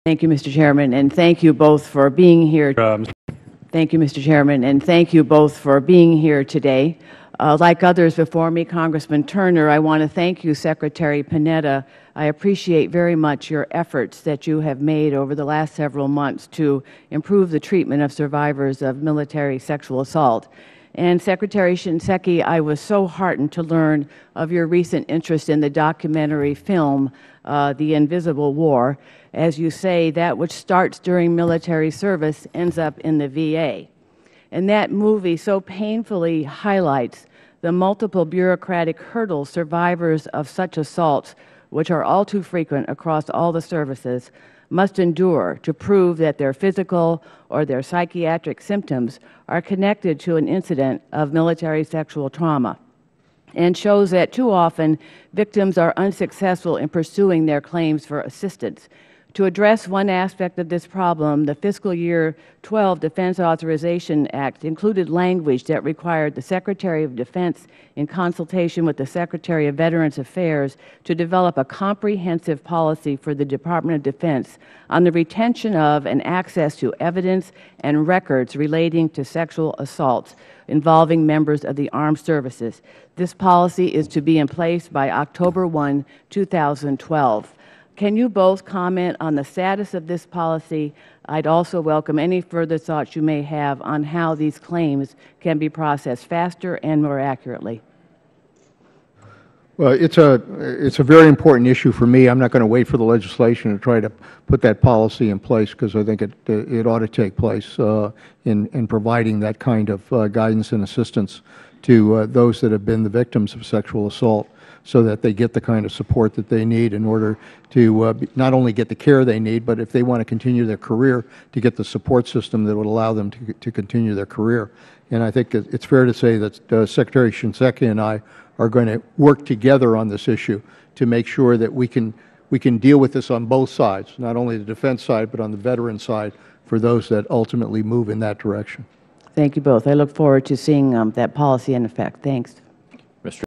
Thank you, Mr. Chairman, and thank you both for being here. Thank you, Mr. Chairman, and thank you both for being here today. Like others before me, Congressman Turner, I want to thank you, Secretary Panetta. I appreciate very much your efforts that you have made over the last several months to improve the treatment of survivors of military sexual assault. And Secretary Shinseki, I was so heartened to learn of your recent interest in the documentary film, The Invisible War. As you say, that which starts during military service ends up in the VA. And that movie so painfully highlights the multiple bureaucratic hurdles survivors of such assaults, which are all too frequent across all the services, must endure to prove that their physical or their psychiatric symptoms are connected to an incident of military sexual trauma, and shows that too often victims are unsuccessful in pursuing their claims for assistance. To address one aspect of this problem, the fiscal year 12 Defense Authorization Act included language that required the Secretary of Defense, in consultation with the Secretary of Veterans Affairs, to develop a comprehensive policy for the Department of Defense on the retention of and access to evidence and records relating to sexual assaults involving members of the armed services. This policy is to be in place by October 1, 2012. Can you both comment on the status of this policy? I'd also welcome any further thoughts you may have on how these claims can be processed faster and more accurately. Well, it's a very important issue for me. I'm not going to wait for the legislation to try to put that policy in place, because I think it ought to take place in providing that kind of guidance and assistance to those that have been the victims of sexual assault, so that they get the kind of support that they need in order to not only get the care they need, but if they want to continue their career, to get the support system that would allow them to continue their career. And I think it's fair to say that Secretary Shinseki and I are going to work together on this issue to make sure that we can deal with this on both sides, not only the defense side, but on the veteran side, for those that ultimately move in that direction. Thank you both. I look forward to seeing that policy in effect. Thanks.